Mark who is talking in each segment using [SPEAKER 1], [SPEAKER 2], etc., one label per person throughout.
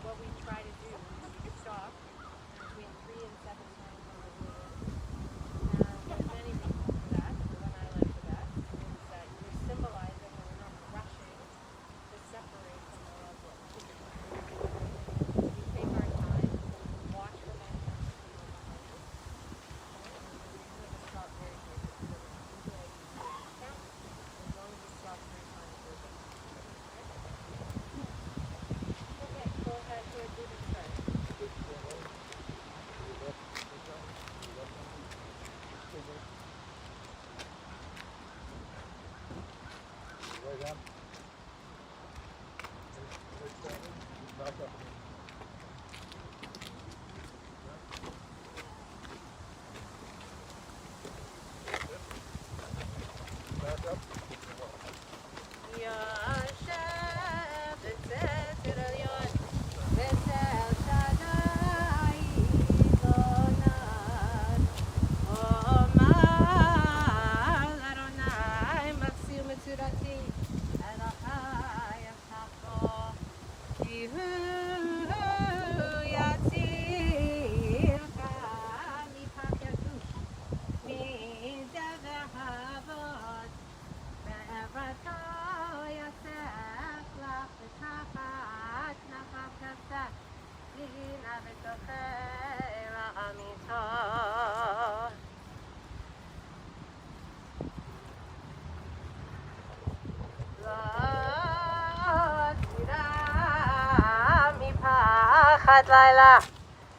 [SPEAKER 1] what we try to do is stop between 3 and 7 times on the way in. And many people for that, the one I like the best, is that you're symbolizing that we're not rushing to separate from the loved one. We take our time, watch for manifestation behind us, and we usually just stop very quickly. So usually I use the count, as long as you stop 3 times, we're good. Okay, go ahead, so do the start.
[SPEAKER 2] Right on. Back up. Back up.
[SPEAKER 1] לילה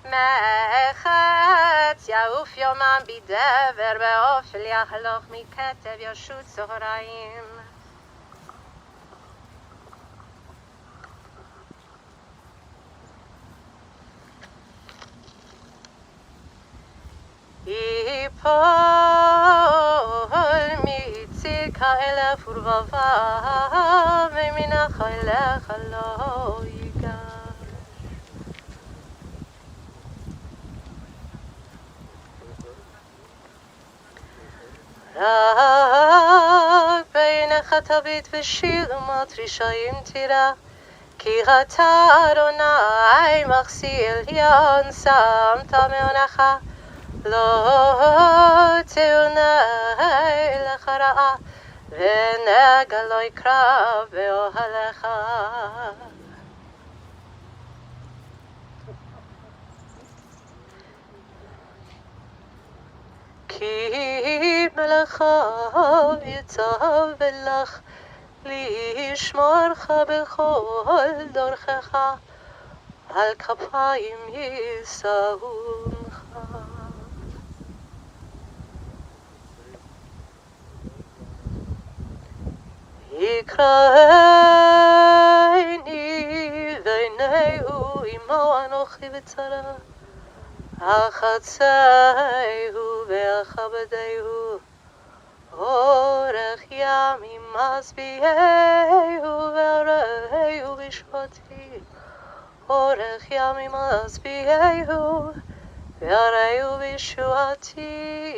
[SPEAKER 1] מחץ יעוף יומם בדבר באופל יחלוך מכתב ישוט צהריים יפול מציר כאלף ורבבה ומנך אליך לא ייגש רק בעיניך תביט ושיר ומטרישיים תירא כי אתה אדוני מחסיר עליון שמת מעונך לא תעונה לך רעה ונגע לא יקרב באוהלך כי מלאכה יצווה לך לשמורך בכל דרכך על כפיים יישאונך יקראני ועיניהו עמו אנוכי בצרה אחצהו ואכבדהו אורך ימים משביעהו והרעהו בשבתי אורך ימים משביעהו והרעהו בשבתי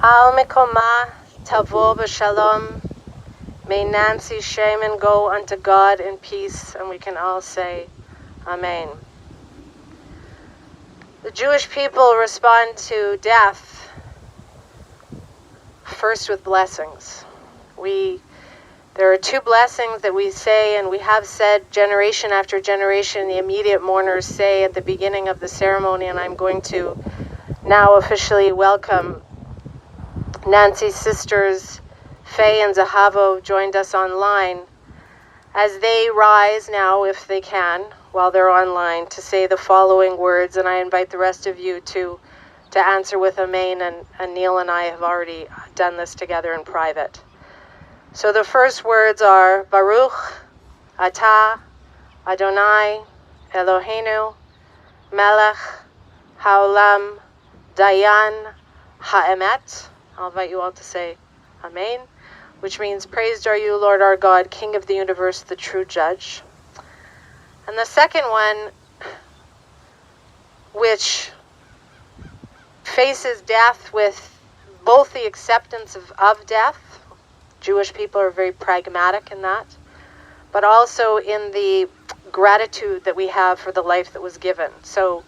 [SPEAKER 1] Al Mikoma Tavo B'Shalom. May Nancy Scheiman go unto God in peace, and we can all say Amen. The Jewish people respond to death first with blessings. There are two blessings that we say, and we have said generation after generation. The immediate mourners say at the beginning of the ceremony, and I'm going to now officially welcome Nancy's sisters, Faye and Zahavo, joined us online, as they rise now, if they can, while they're online, to say the following words, and I invite the rest of you to answer with Amen, and Neil and I have already done this together in private. So the first words are Baruch Atah Adonai Eloheinu Melech Haolam Dayan Ha'emet. I'll invite you all to say Amen, which means praised are you, Lord our God, King of the universe, the true judge. And the second one, which faces death with both the acceptance of death. Jewish people are very pragmatic in that, but also in the gratitude that we have for the life that was given. So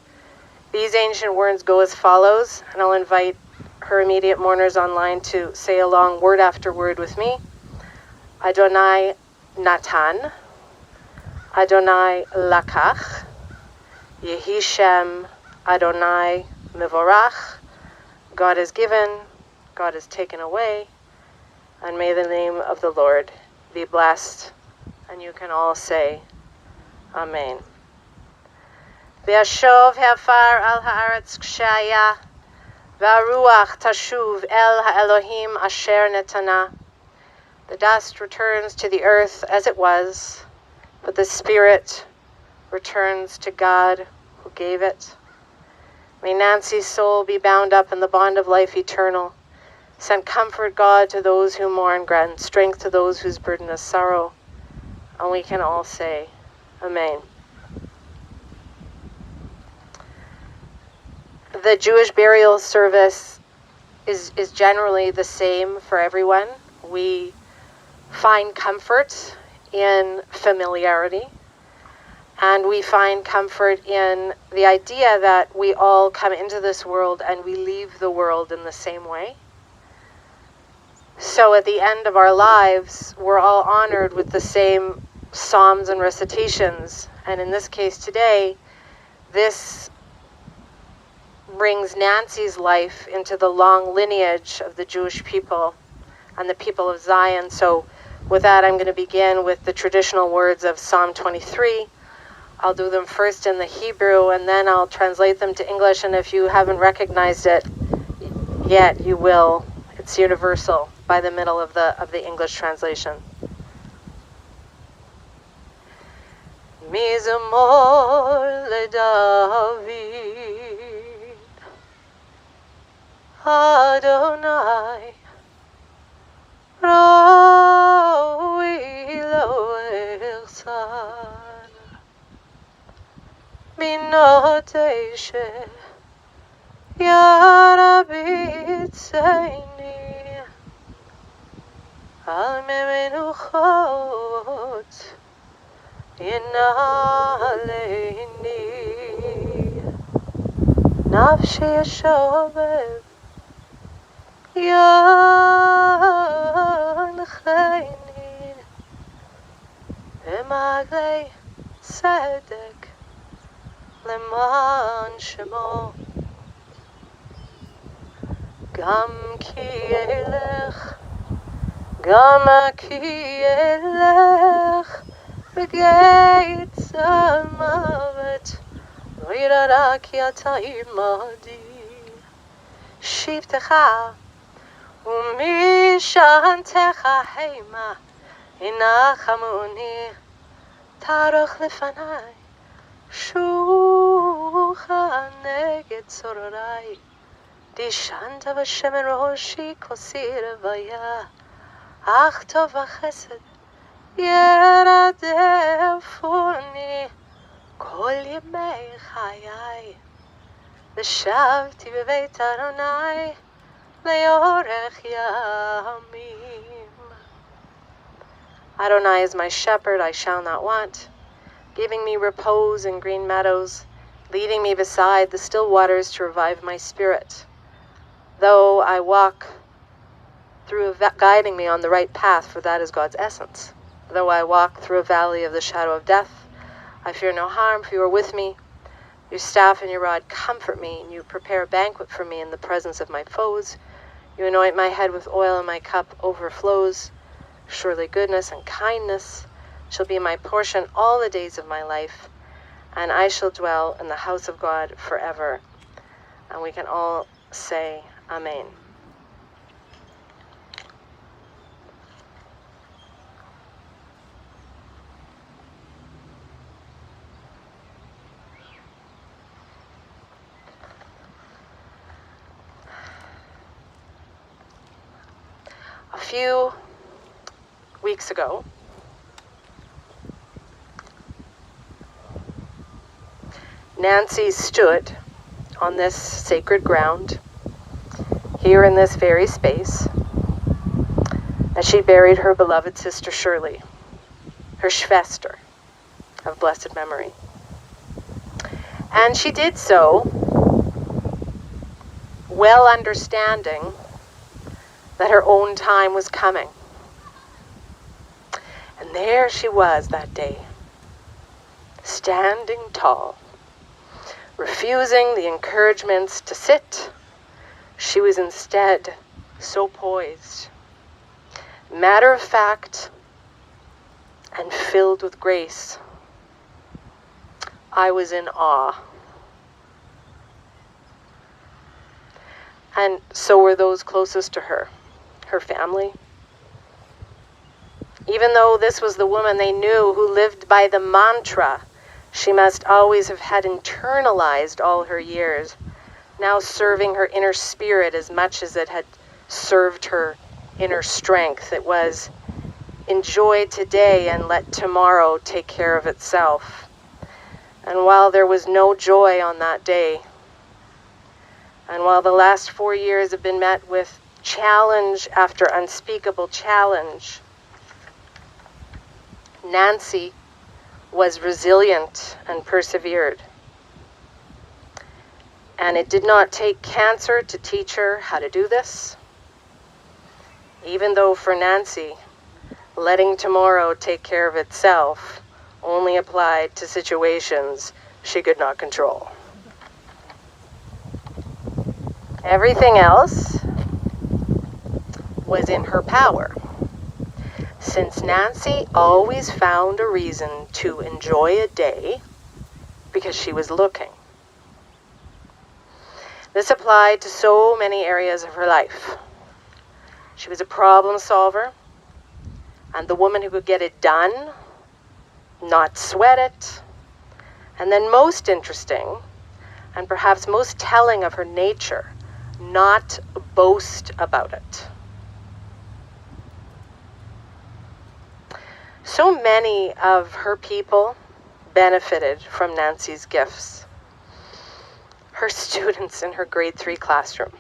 [SPEAKER 1] these ancient words go as follows, and I'll invite her immediate mourners online to say along word after word with me. Adonai Natan, Adonai Lakach, Yehi Shem Adonai Mivorach. God is given, God is taken away, and may the name of the Lord be blessed. And you can all say Amen. V'yashov ha'afar al ha'aretz k'shaya, v'aruach tashuv el ha'elohim asher netana. The dust returns to the earth as it was, but the spirit returns to God who gave it. May Nancy's soul be bound up in the bond of life eternal. Send comfort, God, to those who mourn, grant strength to those whose burden is sorrow. And we can all say Amen. The Jewish burial service is generally the same for everyone. We find comfort in familiarity, and we find comfort in the idea that we all come into this world and we leave the world in the same way. So at the end of our lives, we're all honored with the same psalms and recitations. And in this case today, this brings Nancy's life into the long lineage of the Jewish people and the people of Zion. So with that, I'm going to begin with the traditional words of Psalm 23. I'll do them first in the Hebrew, and then I'll translate them to English. And if you haven't recognized it yet, you will. It's universal by the middle of the English translation. Mizmor leDavid, Adonai, Roi lo echsan, Binoteshe, Ya Rabbi Tzeini, Al memenuchot, Inaleini, Nafshi Yashovev, Yancheini, Emaglei Tzedek, Leman Shemo, Gam ki elech, Gam ki elech, Begeit Zalmavet, Loirara ki ata imadi, Shivtecha, Umishantecha heima, Inachamuni, Taroch lefanai, Shucha neged sororai, Dishanta v'shemen roshi kosir vaya, Ach Tovah chesed, Yeradefuni, Kol yemei chayai, V'shavti b'beit Adonai, Leorech yamim. Adonai is my shepherd, I shall not want, giving me repose in green meadows, leading me beside the still waters to revive my spirit. Though I walk through, guiding me on the right path, for that is God's essence. Though I walk through a valley of the shadow of death, I fear no harm, for you are with me. Your staff and your rod comfort me, and you prepare a banquet for me in the presence of my foes. You anoint my head with oil, and my cup overflows. Surely goodness and kindness shall be my portion all the days of my life, and I shall dwell in the house of God forever. And we can all say Amen. A few weeks ago, Nancy stood on this sacred ground, here in this very space, as she buried her beloved sister Shirley, her Schwester of blessed memory. And she did so well understanding that her own time was coming. And there she was that day, standing tall, refusing the encouragements to sit. She was instead so poised, matter of fact, and filled with grace. I was in awe. And so were those closest to her, her family. Even though this was the woman they knew who lived by the mantra she must always have had internalized all her years, now serving her inner spirit as much as it had served her inner strength. It was, enjoy today and let tomorrow take care of itself. And while there was no joy on that day, and while the last 4 years have been met with challenge after unspeakable challenge, Nancy was resilient and persevered. And it did not take cancer to teach her how to do this, even though for Nancy, letting tomorrow take care of itself only applied to situations she could not control. Everything else was in her power, since Nancy always found a reason to enjoy a day because she was looking. This applied to so many areas of her life. She was a problem solver, and the woman who could get it done, not sweat it, and then most interesting, and perhaps most telling of her nature, not boast about it. So many of her people benefited from Nancy's gifts. Her students in her grade 3 classroom.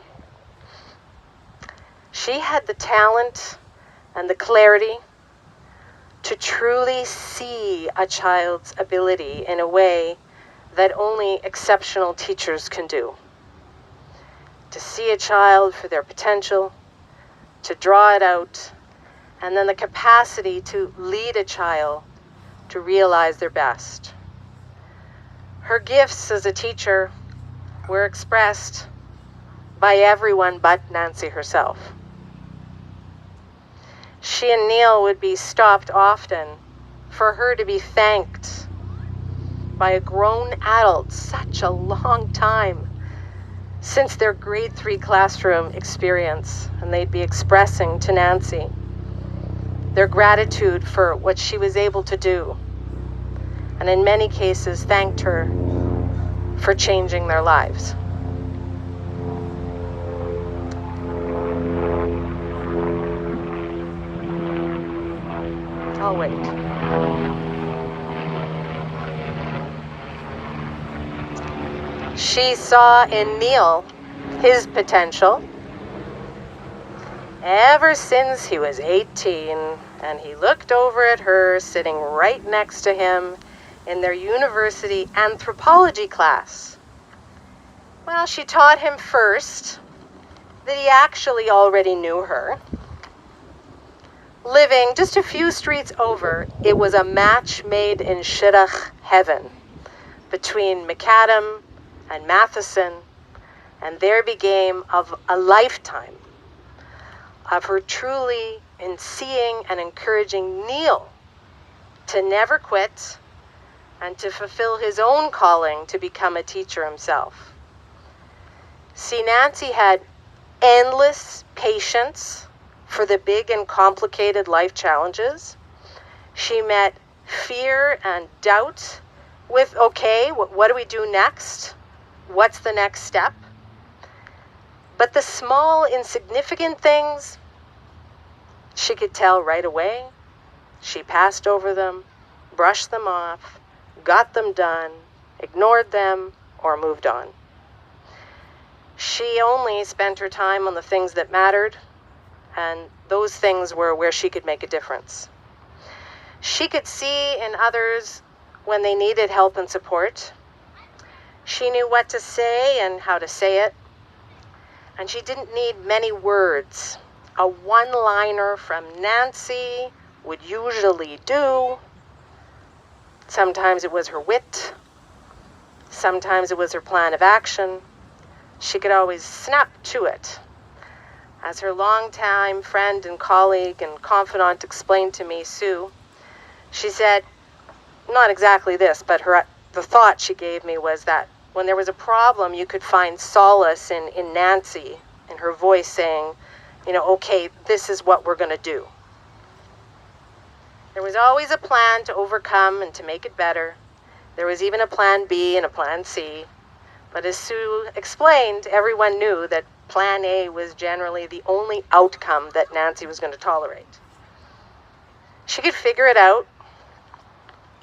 [SPEAKER 1] She had the talent and the clarity to truly see a child's ability in a way that only exceptional teachers can do. To see a child for their potential, to draw it out, and then the capacity to lead a child to realize their best. Her gifts as a teacher were expressed by everyone but Nancy herself. She and Neil would be stopped often for her to be thanked by a grown adult such a long time since their grade 3 classroom experience, and they'd be expressing to Nancy their gratitude for what she was able to do, and in many cases thanked her for changing their lives. I'll wait. She saw in Neil his potential ever since he was 18, and he looked over at her sitting right next to him
[SPEAKER 3] in their university anthropology class. Well, she taught him first that he actually already knew her. Living just a few streets over, it was a match made in Shidduch heaven between McAdam and Matheson, and there began of a lifetime of her truly in seeing and encouraging Neil to never quit and to fulfill his own calling to become a teacher himself. See, Nancy had endless patience for the big and complicated life challenges. She met fear and doubt with, okay, what do we do next? What's the next step? But the small, insignificant things, she could tell right away. She passed over them, brushed them off, got them done, ignored them, or moved on. She only spent her time on the things that mattered, and those things were where she could make a difference. She could see in others when they needed help and support. She knew what to say and how to say it. And she didn't need many words. A one-liner from Nancy would usually do. Sometimes it was her wit. Sometimes it was her plan of action. She could always snap to it. As her longtime friend and colleague and confidant explained to me, Sue, she said, not exactly this, but the thought she gave me was that when there was a problem, you could find solace in Nancy, in her voice saying, okay, this is what we're going to do. There was always a plan to overcome and to make it better. There was even a plan B and a plan C. But as Sue explained, everyone knew that plan A was generally the only outcome that Nancy was going to tolerate. She could figure it out,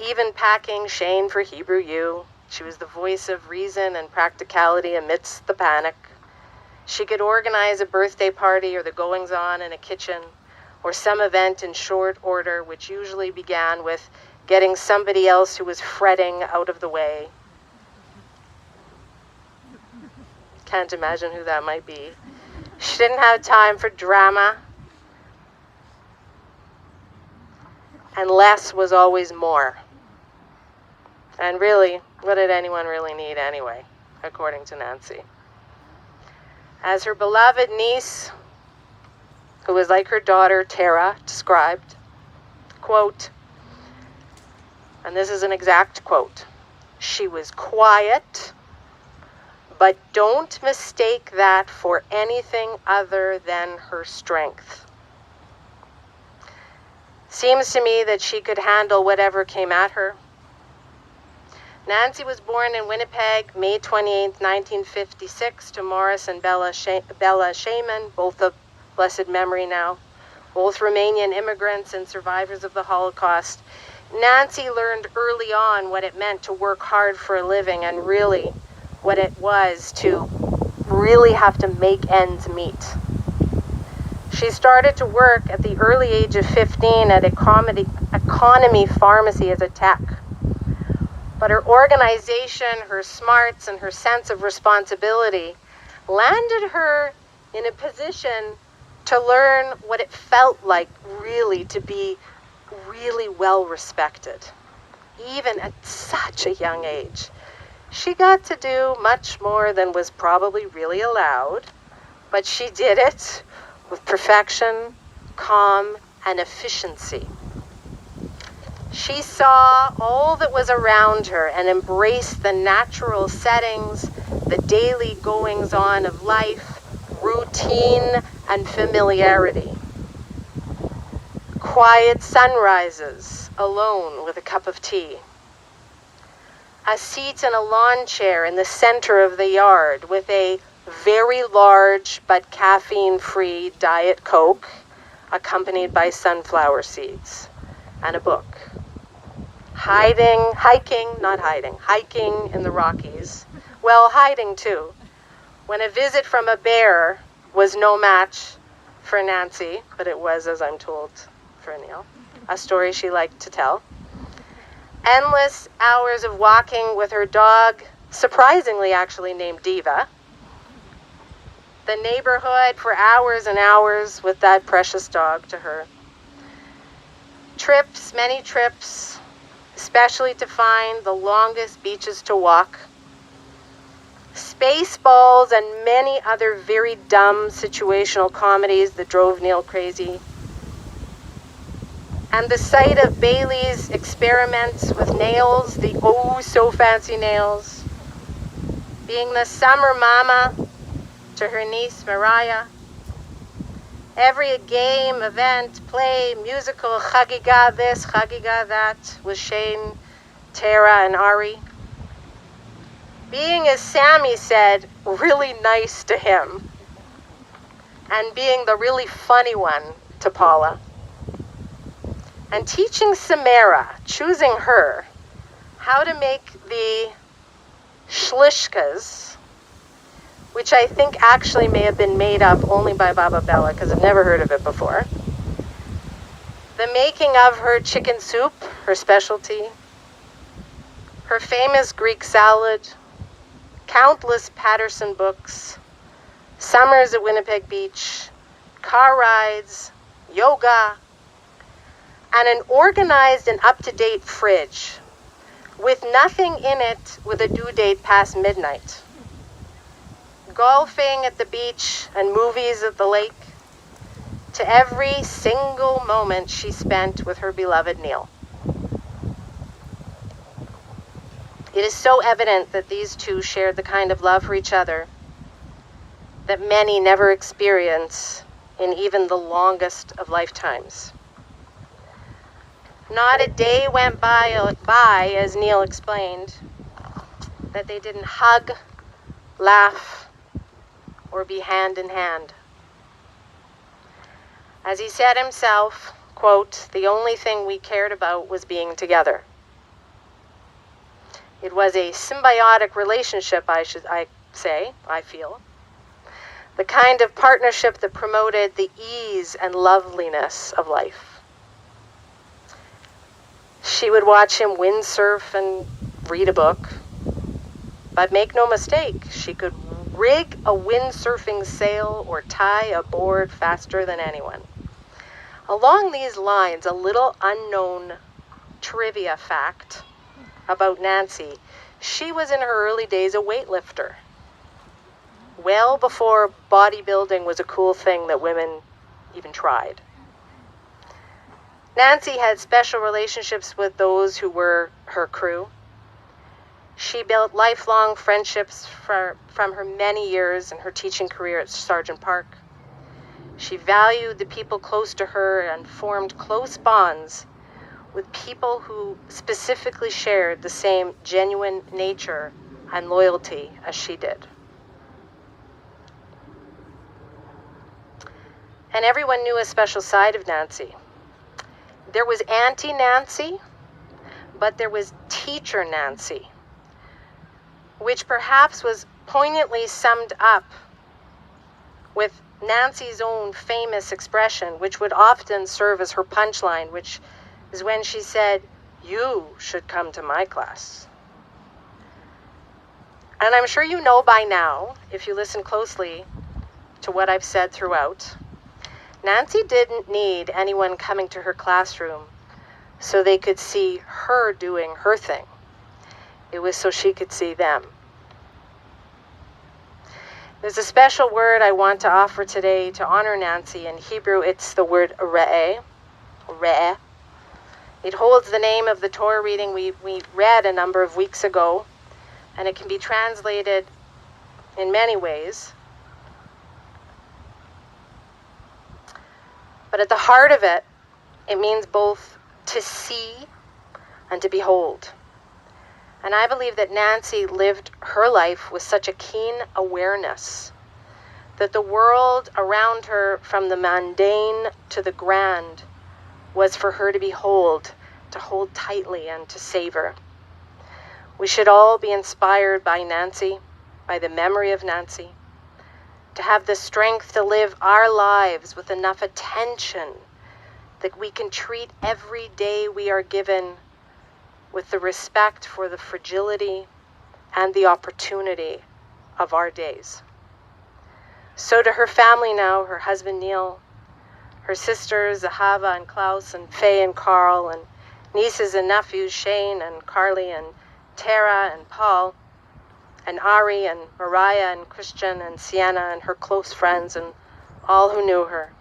[SPEAKER 3] even packing Shane for Hebrew U. She was the voice of reason and practicality amidst the panic. She could organize a birthday party or the goings-on in a kitchen, or some event in short order, which usually began with getting somebody else who was fretting out of the way. Can't imagine who that might be. She didn't have time for drama, and less was always more. And really, what did anyone really need anyway, according to Nancy? As her beloved niece, who was like her daughter, Tara, described, quote, and this is an exact quote, she was quiet, but don't mistake that for anything other than her strength. Seems to me that she could handle whatever came at her. Nancy was born in Winnipeg, May 28, 1956, to Morris and Bella Scheiman, both of blessed memory now, both Romanian immigrants and survivors of the Holocaust. Nancy learned early on what it meant to work hard for a living and really what it was to really have to make ends meet. She started to work at the early age of 15 at Economy Pharmacy as a tech. But her organization, her smarts, and her sense of responsibility landed her in a position to learn what it felt like really to be really well respected, even at such a young age. She got to do much more than was probably really allowed, but she did it with perfection, calm, and efficiency. She saw all that was around her and embraced the natural settings, the daily goings-on of life, routine, and familiarity. Quiet sunrises, alone with a cup of tea. A seat in a lawn chair in the center of the yard with a very large but caffeine-free Diet Coke, accompanied by sunflower seeds, and a book. Hiking in the Rockies. Well, hiding too. When a visit from a bear was no match for Nancy, but it was, as I'm told, for Neil, a story she liked to tell. endless hours of walking with her dog, surprisingly actually named Diva. The neighborhood for hours and hours with that precious dog to her. Trips, many trips, especially to find the longest beaches to walk. Spaceballs and many other very dumb situational comedies that drove Neil crazy. And the sight of Bailey's experiments with nails, the oh so fancy nails. Being the summer mama to her niece Mariah. Every game, event, play, musical, chagiga this, chagiga that, with Shane, Tara, and Ari. Being, as Sammy said, really nice to him. And being the really funny one to Paula. And teaching Samara, choosing her, how to make the shlishkas, which I think actually may have been made up only by Baba Bella, because I've never heard of it before. The making of her chicken soup, her specialty, her famous Greek salad, countless Patterson books, summers at Winnipeg Beach, car rides, yoga, and an organized and up-to-date fridge with nothing in it with a due date past midnight. Golfing at the beach and movies at the lake, to every single moment she spent with her beloved Neil. It is so evident that these two shared the kind of love for each other that many never experience in even the longest of lifetimes. Not a day went by, as Neil explained, that they didn't hug, laugh, or be hand in hand. As he said himself, quote, the only thing we cared about was being together. It was a symbiotic relationship, I feel. The kind of partnership that promoted the ease and loveliness of life. She would watch him windsurf and read a book. But make no mistake, she could rig a windsurfing sail or tie a board faster than anyone. Along these lines, a little unknown trivia fact about Nancy. She was in her early days a weightlifter. Well before bodybuilding was a cool thing that women even tried. Nancy had special relationships with those who were her crew. She built lifelong friendships from her many years in her teaching career at Sergeant Park. She valued the people close to her and formed close bonds with people who specifically shared the same genuine nature and loyalty as she did. And everyone knew a special side of Nancy. There was Auntie Nancy, but there was Teacher Nancy, which perhaps was poignantly summed up with Nancy's own famous expression, which would often serve as her punchline, which is when she said, "You should come to my class." And I'm sure you know by now, if you listen closely to what I've said throughout, Nancy didn't need anyone coming to her classroom so they could see her doing her thing. It was so she could see them. There's a special word I want to offer today to honor Nancy. In Hebrew, it's the word re'eh. Re'eh. It holds the name of the Torah reading we read a number of weeks ago, and it can be translated in many ways. But at the heart of it, it means both to see and to behold. And I believe that Nancy lived her life with such a keen awareness that the world around her, from the mundane to the grand, was for her to behold, to hold tightly and to savor. We should all be inspired by Nancy, by the memory of Nancy, to have the strength to live our lives with enough attention that we can treat every day we are given with the respect for the fragility and the opportunity of our days. So to her family now, her husband Neil, her sisters Zahava and Klaus and Faye and Carl, and nieces and nephews Shane and Carly and Tara and Paul, and Ari and Mariah and Christian and Sienna and her close friends and all who knew her.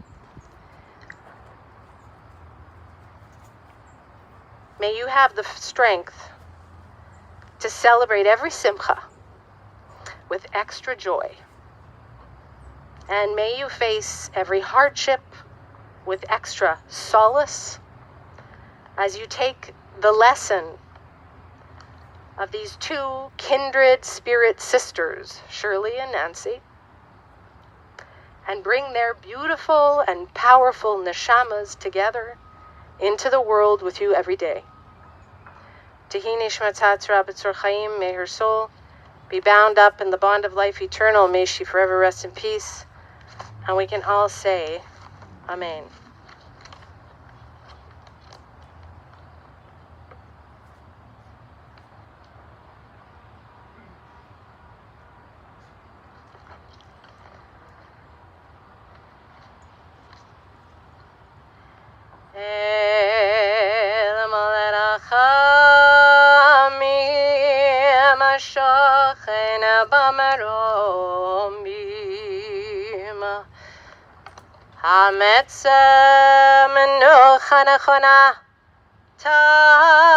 [SPEAKER 3] May you have the strength to celebrate every simcha with extra joy. And may you face every hardship with extra solace as you take the lesson of these two kindred spirit sisters, Shirley and Nancy, and bring their beautiful and powerful neshamas together into the world with you every day. Tehi nishmatat Rabah Tzor Chaim, may her soul be bound up in the bond of life eternal. May she forever rest in peace. And we can all say, Amen. Hametzah menucha nechona tachat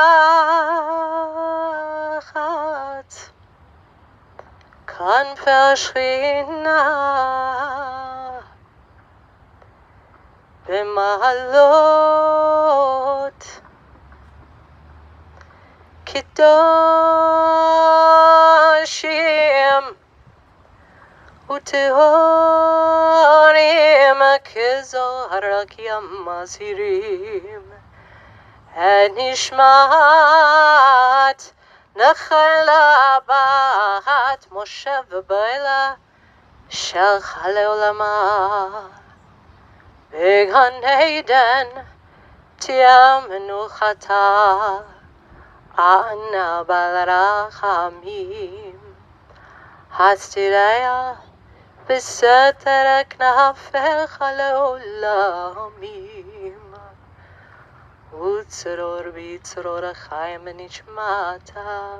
[SPEAKER 3] kanfer shchina b'malot kedoshim utehorim kizar kiamazirim and nishmat nachala bat Moshe v'Baila shel chale olama b'gan Eden tiyam menuchata ana balarachamim hastiraya بستر كنافך לעולמים וצרור בצרור החיים נשמתה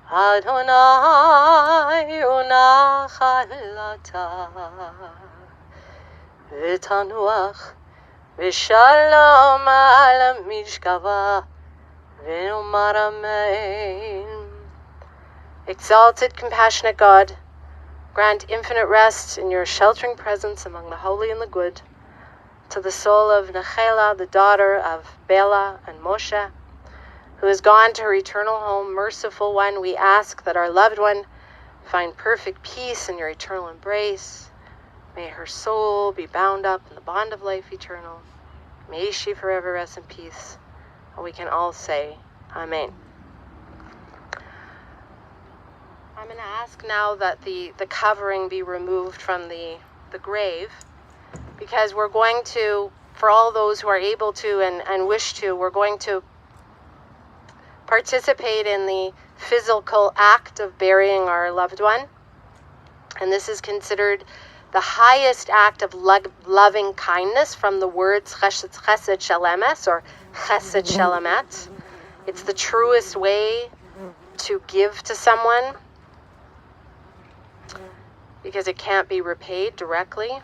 [SPEAKER 3] אדוני ונחלתה ותנוח בשלום על משכבה ונאמר אמן. Exalted, compassionate God, grant infinite rest in your sheltering presence among the holy and the good to the soul of Nechela, the daughter of Bela and Moshe, who has gone to her eternal home. Merciful one, we ask that our loved one find perfect peace in your eternal embrace. May her soul be bound up in the bond of life eternal. May she forever rest in peace. And we can all say, Amen. I'm going to ask now that the covering be removed from the grave, because we're going to, for all those who are able to and wish to, we're going to participate in the physical act of burying our loved one. And this is considered the highest act of loving kindness from the words chesed shel emes or chesed shel emet. It's the truest way to give to someone, because it can't be repaid directly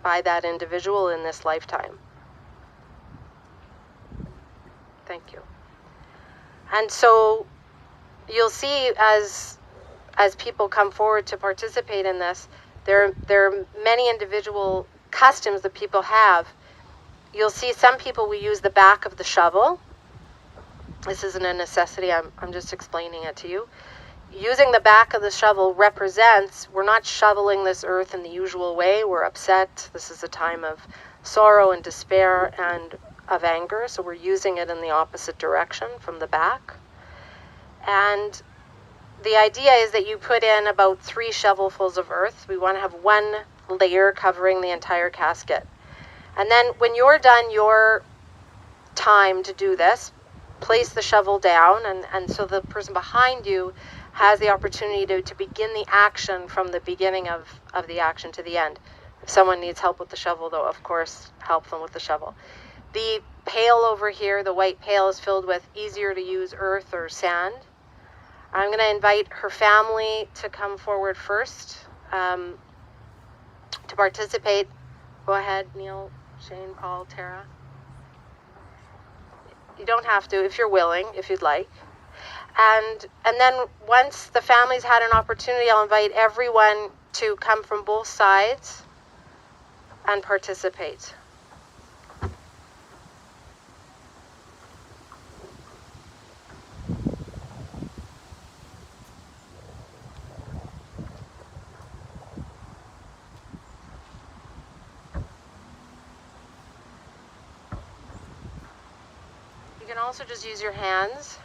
[SPEAKER 3] by that individual in this lifetime. Thank you. And so you'll see as people come forward to participate in this, there are many individual customs that people have. You'll see some people will use the back of the shovel. This isn't a necessity, I'm just explaining it to you. Using the back of the shovel represents, we're not shoveling this earth in the usual way. We're upset. This is a time of sorrow and despair and of anger. So we're using it in the opposite direction from the back. And the idea is that you put in about 3 shovelfuls of earth. We want to have 1 layer covering the entire casket. And then when you're done your time to do this, place the shovel down, and so the person behind you has the opportunity to begin the action from the beginning of the action to the end. If someone needs help with the shovel, though, of course, help them with the shovel. The pail over here, the white pail, is filled with easier to use earth or sand. I'm going to invite her family to come forward first to participate. Go ahead, Neil, Shane, Paul, Tara. You don't have to if you're willing, if you'd like. And then once the family's had an opportunity, I'll invite everyone to come from both sides and participate. You can also just use your hands.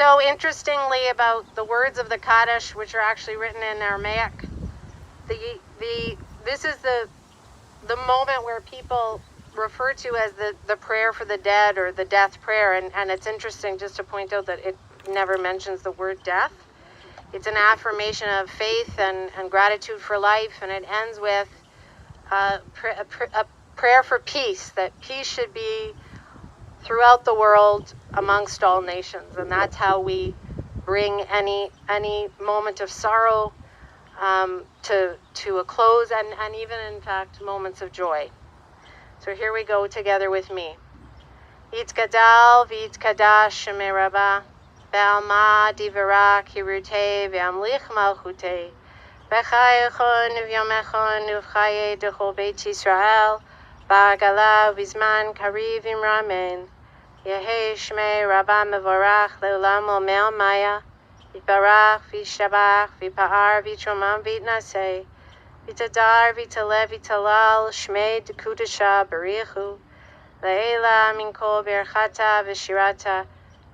[SPEAKER 3] So interestingly, about the words of the Kaddish, which are actually written in Aramaic, this is the moment where people refer to as the prayer for the dead or the death prayer, and it's interesting just to point out that it never mentions the word death. It's an affirmation of faith and gratitude for life, and it ends with a prayer for peace, that peace should be throughout the world amongst all nations. And that's how we bring any moment of sorrow to a close, and even in fact moments of joy. So here we go together with me. Yitzkadal v'yitzkadash shemei Rabah, Ba'alma divarak hirutei v'amlich malchutei, v'chayechon v'yomechon v'chaye dechol beit Yisrael, ba'agala v'zman kariv imramen, Yehei shmei Rabah mevorach le'olam omer maya, v'barach v'shabach v'pa'ar v'tromam v'itnaseh, v'tadar v'taleh v'talal shmei dekudasha barichu, Le'ela min kol berchata v'shirata,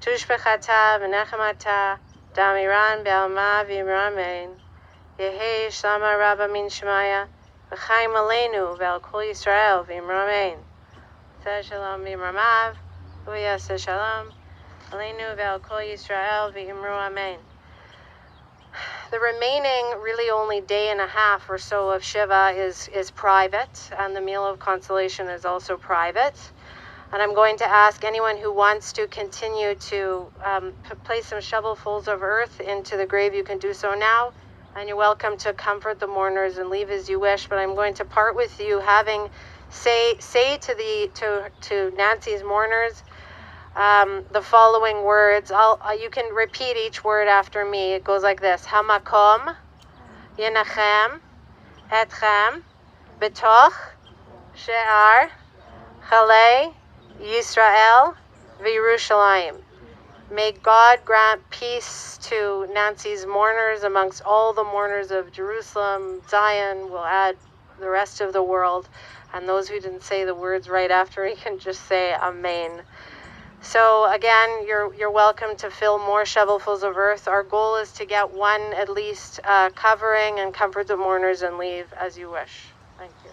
[SPEAKER 3] tushbechata v'nechemata, damiran be'alma v'imramen, Yehei shlama Rabah min shemaya, v'chaim aleinu ve'al kol Yisrael v'imramen. Seh shalom v'imramav, v'yaseh shalom, aleinu ve'al kol Yisrael v'imru amen. The remaining really only day and a half or so of Shiva is private, and the meal of consolation is also private. And I'm going to ask anyone who wants to continue to place some shovelfuls of earth into the grave, you can do so now. And you're welcome to comfort the mourners and leave as you wish. But I'm going to part with you having say to Nancy's mourners the following words. You can repeat each word after me. It goes like this: Hamakom yenachem etchem betoch she'ar chalei Yisrael v'Yerushalayim. May God grant peace to Nancy's mourners amongst all the mourners of Jerusalem, Zion. We'll add the rest of the world. And those who didn't say the words right after, you can just say Amen. So again, you're welcome to fill more shovelfuls of earth. Our goal is to get one at least covering and comfort the mourners and leave as you wish. Thank you.